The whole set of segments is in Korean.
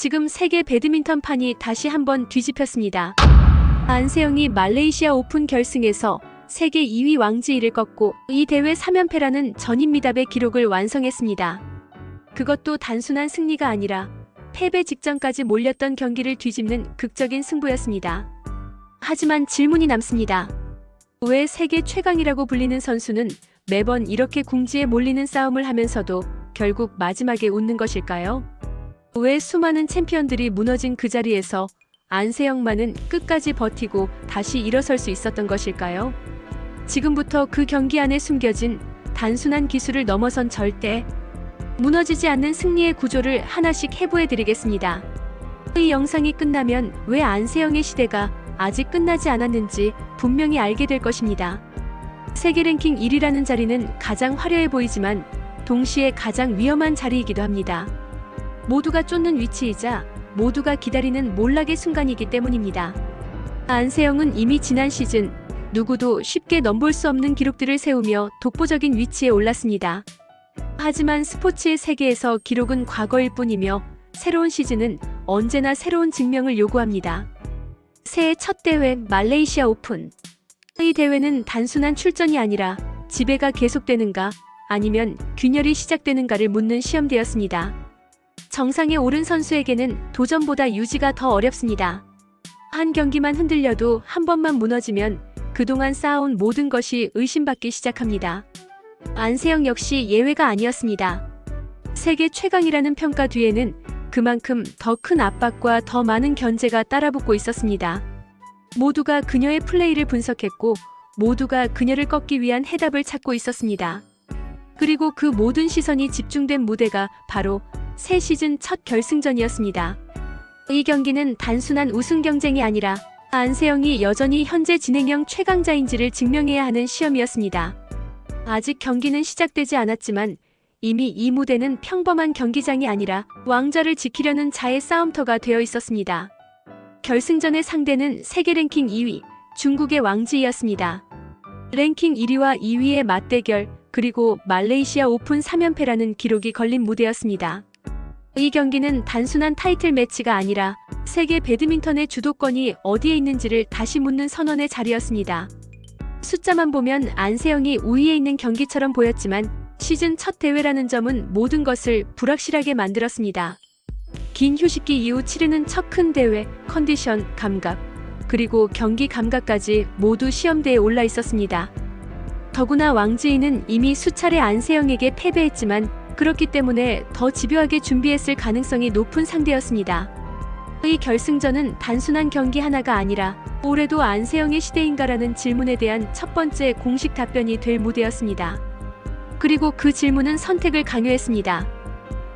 지금 세계 배드민턴판이 다시 한번 뒤집혔습니다. 안세영이 말레이시아 오픈 결승에서 세계 2위 왕지이를 꺾고 이 대회 3연패라는 전인미답의 기록을 완성했습니다. 그것도 단순한 승리가 아니라 패배 직전까지 몰렸던 경기를 뒤집는 극적인 승부였습니다. 하지만 질문이 남습니다. 왜 세계 최강이라고 불리는 선수는 매번 이렇게 궁지에 몰리는 싸움을 하면서도 결국 마지막에 웃는 것일까요? 왜 수많은 챔피언들이 무너진 그 자리에서 안세영만은 끝까지 버티고 다시 일어설 수 있었던 것일까요? 지금부터 그 경기 안에 숨겨진 단순한 기술을 넘어선 절대 무너지지 않는 승리의 구조를 하나씩 해부해드리겠습니다. 이 영상이 끝나면 왜 안세영의 시대가 아직 끝나지 않았는지 분명히 알게 될 것입니다. 세계 랭킹 1위라는 자리는 가장 화려해 보이지만 동시에 가장 위험한 자리이기도 합니다. 모두가 쫓는 위치이자 모두가 기다리는 몰락의 순간이기 때문입니다. 안세영은 이미 지난 시즌 누구도 쉽게 넘볼 수 없는 기록들을 세우며 독보적인 위치에 올랐습니다. 하지만 스포츠의 세계에서 기록은 과거일 뿐이며 새로운 시즌은 언제나 새로운 증명을 요구합니다. 새해 첫 대회 말레이시아 오픈. 이 대회는 단순한 출전이 아니라 지배가 계속되는가 아니면 균열이 시작되는가를 묻는 시험대였습니다. 정상에 오른 선수에게는 도전보다 유지가 더 어렵습니다. 한 경기만 흔들려도 한 번만 무너지면 그동안 쌓아온 모든 것이 의심받기 시작합니다. 안세영 역시 예외가 아니었습니다. 세계 최강이라는 평가 뒤에는 그만큼 더 큰 압박과 더 많은 견제가 따라붙고 있었습니다. 모두가 그녀의 플레이를 분석했고 모두가 그녀를 꺾기 위한 해답을 찾고 있었습니다. 그리고 그 모든 시선이 집중된 무대가 바로 새 시즌 첫 결승전이었습니다. 이 경기는 단순한 우승 경쟁이 아니라 안세영이 여전히 현재 진행형 최강자인지를 증명해야 하는 시험이었습니다. 아직 경기는 시작되지 않았지만 이미 이 무대는 평범한 경기장이 아니라 왕좌를 지키려는 자의 싸움터가 되어 있었습니다. 결승전의 상대는 세계 랭킹 2위, 중국의 왕지이었습니다. 랭킹 1위와 2위의 맞대결, 그리고 말레이시아 오픈 3연패라는 기록이 걸린 무대였습니다. 이 경기는 단순한 타이틀 매치가 아니라 세계 배드민턴의 주도권이 어디에 있는지를 다시 묻는 선언의 자리였습니다. 숫자만 보면 안세영이 우위에 있는 경기처럼 보였지만 시즌 첫 대회라는 점은 모든 것을 불확실하게 만들었습니다. 긴 휴식기 이후 치르는 첫 큰 대회, 컨디션, 감각, 그리고 경기 감각까지 모두 시험대에 올라 있었습니다. 더구나 왕지인은 이미 수차례 안세영에게 패배했지만 그렇기 때문에 더 집요하게 준비했을 가능성이 높은 상대였습니다. 이 결승전은 단순한 경기 하나가 아니라 올해도 안세영의 시대인가라는 질문에 대한 첫 번째 공식 답변이 될 무대였습니다. 그리고 그 질문은 선택을 강요했습니다.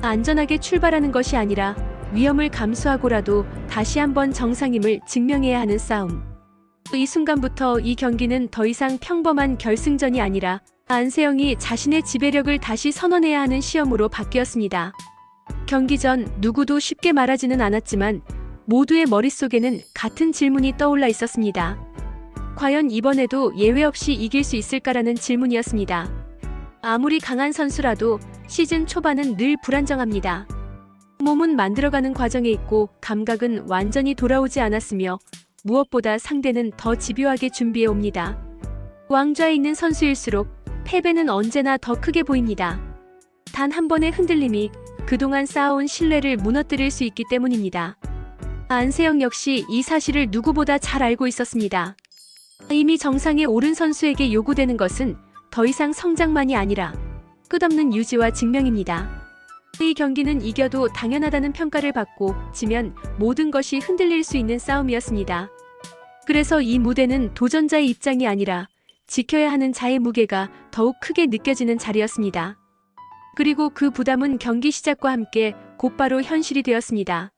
안전하게 출발하는 것이 아니라 위험을 감수하고라도 다시 한번 정상임을 증명해야 하는 싸움. 이 순간부터 이 경기는 더 이상 평범한 결승전이 아니라 안세영이 자신의 지배력을 다시 선언해야 하는 시험으로 바뀌었습니다. 경기 전 누구도 쉽게 말하지는 않았지만 모두의 머릿속에는 같은 질문이 떠올라 있었습니다. 과연 이번에도 예외 없이 이길 수 있을까라는 질문이었습니다. 아무리 강한 선수라도 시즌 초반은 늘 불안정합니다. 몸은 만들어가는 과정에 있고 감각은 완전히 돌아오지 않았으며 무엇보다 상대는 더 집요하게 준비해 옵니다. 왕좌에 있는 선수일수록 패배는 언제나 더 크게 보입니다. 단 한 번의 흔들림이 그동안 쌓아온 신뢰를 무너뜨릴 수 있기 때문입니다. 안세영 역시 이 사실을 누구보다 잘 알고 있었습니다. 이미 정상에 오른 선수에게 요구되는 것은 더 이상 성장만이 아니라 끝없는 유지와 증명입니다. 이 경기는 이겨도 당연하다는 평가를 받고 지면 모든 것이 흔들릴 수 있는 싸움이었습니다. 그래서 이 무대는 도전자의 입장이 아니라 지켜야 하는 자의 무게가 더욱 크게 느껴지는 자리였습니다. 그리고 그 부담은 경기 시작과 함께 곧바로 현실이 되었습니다.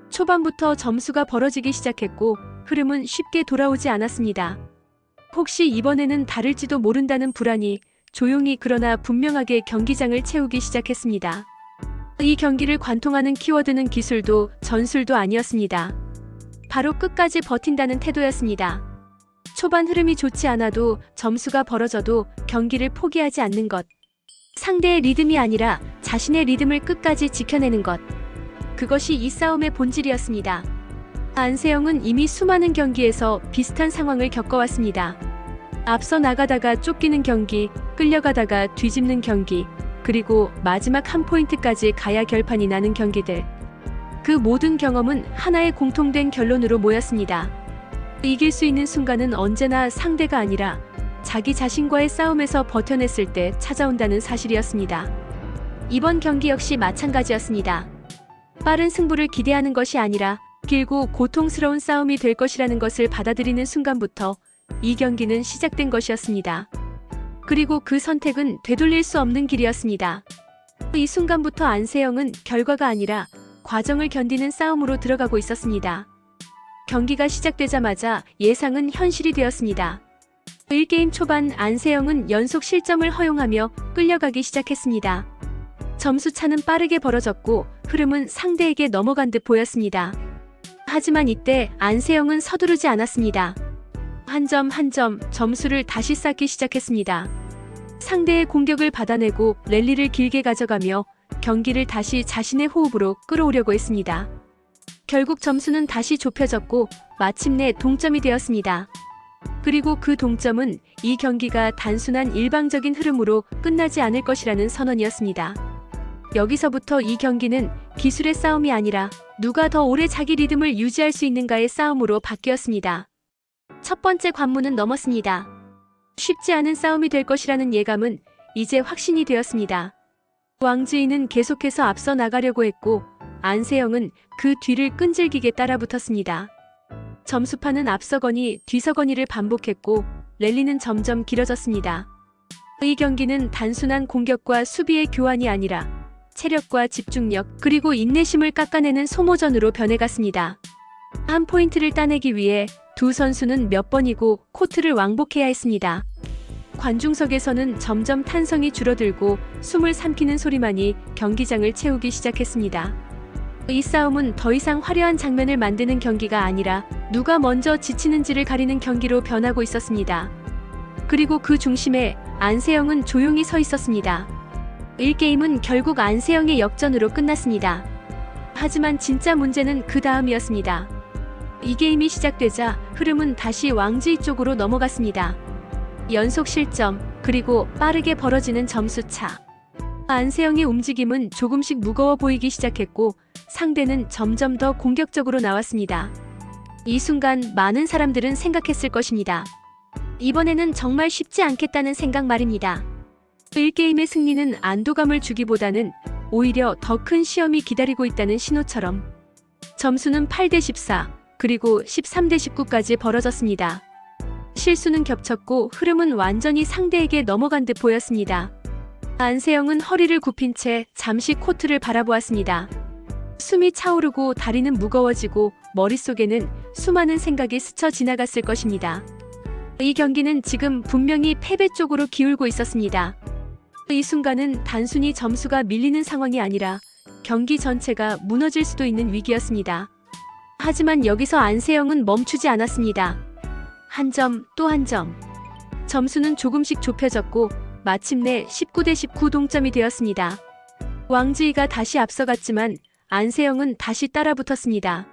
초반부터 점수가 벌어지기 시작했고 흐름은 쉽게 돌아오지 않았습니다. 혹시 이번에는 다를지도 모른다는 불안이 조용히 그러나 분명하게 경기장을 채우기 시작했습니다. 이 경기를 관통하는 키워드는 기술도 전술도 아니었습니다. 바로 끝까지 버틴다는 태도였습니다. 초반 흐름이 좋지 않아도 점수가 벌어져도 경기를 포기하지 않는 것. 상대의 리듬이 아니라 자신의 리듬을 끝까지 지켜내는 것. 그것이 이 싸움의 본질이었습니다. 안세영은 이미 수많은 경기에서 비슷한 상황을 겪어왔습니다. 앞서 나가다가 쫓기는 경기, 끌려가다가 뒤집는 경기, 그리고 마지막 한 포인트까지 가야 결판이 나는 경기들. 그 모든 경험은 하나의 공통된 결론으로 모였습니다. 이길 수 있는 순간은 언제나 상대가 아니라 자기 자신과의 싸움에서 버텨냈을 때 찾아온다는 사실이었습니다. 이번 경기 역시 마찬가지였습니다. 빠른 승부를 기대하는 것이 아니라 길고 고통스러운 싸움이 될 것이라는 것을 받아들이는 순간부터 이 경기는 시작된 것이었습니다. 그리고 그 선택은 되돌릴 수 없는 길이었습니다. 이 순간부터 안세영은 결과가 아니라 과정을 견디는 싸움으로 들어가고 있었습니다. 경기가 시작되자마자 예상은 현실이 되었습니다. 1게임 초반 안세영은 연속 실점을 허용하며 끌려가기 시작했습니다. 점수차는 빠르게 벌어졌고 흐름은 상대에게 넘어간 듯 보였습니다. 하지만 이때 안세영은 서두르지 않았습니다. 한 점 한 점 점수를 다시 쌓기 시작했습니다. 상대의 공격을 받아내고 랠리를 길게 가져가며 경기를 다시 자신의 호흡으로 끌어오려고 했습니다. 결국 점수는 다시 좁혀졌고 마침내 동점이 되었습니다. 그리고 그 동점은 이 경기가 단순한 일방적인 흐름으로 끝나지 않을 것이라는 선언이었습니다. 여기서부터 이 경기는 기술의 싸움이 아니라 누가 더 오래 자기 리듬을 유지할 수 있는가의 싸움으로 바뀌었습니다. 첫 번째 관문은 넘었습니다. 쉽지 않은 싸움이 될 것이라는 예감은 이제 확신이 되었습니다. 왕지이는 계속해서 앞서 나가려고 했고 안세영은 그 뒤를 끈질기게 따라붙었습니다. 점수판은 앞서거니 뒤서거니를 반복했고 랠리는 점점 길어졌습니다. 이 경기는 단순한 공격과 수비의 교환이 아니라 체력과 집중력 그리고 인내심을 깎아내는 소모전으로 변해갔습니다. 한 포인트를 따내기 위해 두 선수는 몇 번이고 코트를 왕복해야 했습니다. 관중석에서는 점점 탄성이 줄어들고 숨을 삼키는 소리만이 경기장을 채우기 시작했습니다. 이 싸움은 더 이상 화려한 장면을 만드는 경기가 아니라 누가 먼저 지치는지를 가리는 경기로 변하고 있었습니다. 그리고 그 중심에 안세영은 조용히 서 있었습니다. 1게임은 결국 안세영의 역전으로 끝났습니다. 하지만 진짜 문제는 그 다음이었습니다. 2게임이 시작되자 흐름은 다시 왕지이 쪽으로 넘어갔습니다. 연속 실점, 그리고 빠르게 벌어지는 점수차. 안세영의 움직임은 조금씩 무거워 보이기 시작했고 상대는 점점 더 공격적으로 나왔습니다. 이 순간 많은 사람들은 생각했을 것입니다. 이번에는 정말 쉽지 않겠다는 생각 말입니다. 1게임의 승리는 안도감을 주기보다는 오히려 더 큰 시험이 기다리고 있다는 신호처럼 점수는 8대14, 그리고 13대19까지 벌어졌습니다. 실수는 겹쳤고 흐름은 완전히 상대에게 넘어간 듯 보였습니다. 안세영은 허리를 굽힌 채 잠시 코트를 바라보았습니다. 숨이 차오르고 다리는 무거워지고 머릿속에는 수많은 생각이 스쳐 지나갔을 것입니다. 이 경기는 지금 분명히 패배 쪽으로 기울고 있었습니다. 이 순간은 단순히 점수가 밀리는 상황이 아니라 경기 전체가 무너질 수도 있는 위기였습니다. 하지만 여기서 안세영은 멈추지 않았습니다. 한 점 또 한 점. 점수는 조금씩 좁혀졌고 마침내 19대19 동점이 되었습니다. 왕지이가 다시 앞서갔지만 안세영은 다시 따라붙었습니다.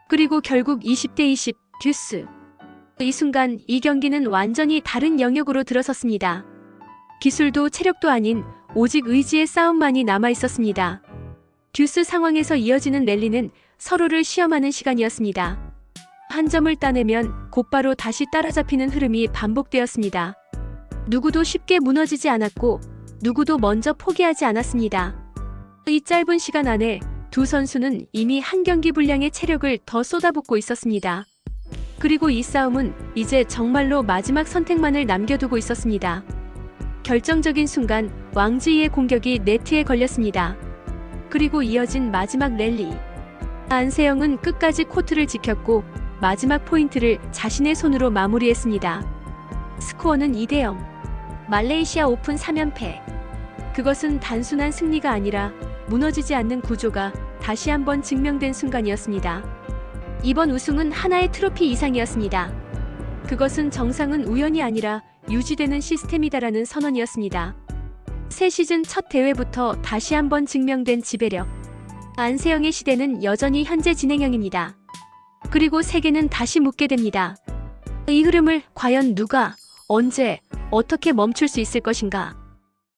그리고 결국 20대20 듀스. 이 순간 이 경기는 완전히 다른 영역으로 들어섰습니다. 기술도 체력도 아닌 오직 의지의 싸움만이 남아있었습니다. 듀스 상황에서 이어지는 랠리는 서로를 시험하는 시간이었습니다. 한 점을 따내면 곧바로 다시 따라잡히는 흐름이 반복되었습니다. 누구도 쉽게 무너지지 않았고 누구도 먼저 포기하지 않았습니다. 이 짧은 시간 안에 두 선수는 이미 한 경기 분량의 체력을 더 쏟아붓고 있었습니다. 그리고 이 싸움은 이제 정말로 마지막 선택만을 남겨두고 있었습니다. 결정적인 순간 왕지이의 공격이 네트에 걸렸습니다. 그리고 이어진 마지막 랠리. 안세영은 끝까지 코트를 지켰고 마지막 포인트를 자신의 손으로 마무리했습니다. 스코어는 2대0. 말레이시아 오픈 3연패. 그것은 단순한 승리가 아니라 무너지지 않는 구조가 다시 한번 증명된 순간이었습니다. 이번 우승은 하나의 트로피 이상이었습니다. 그것은 정상은 우연이 아니라 유지되는 시스템이다라는 선언이었습니다. 새 시즌 첫 대회부터 다시 한번 증명된 지배력. 안세영의 시대는 여전히 현재 진행형입니다. 그리고 세계는 다시 묻게 됩니다. 이 흐름을 과연 누가, 언제, 어떻게 멈출 수 있을 것인가?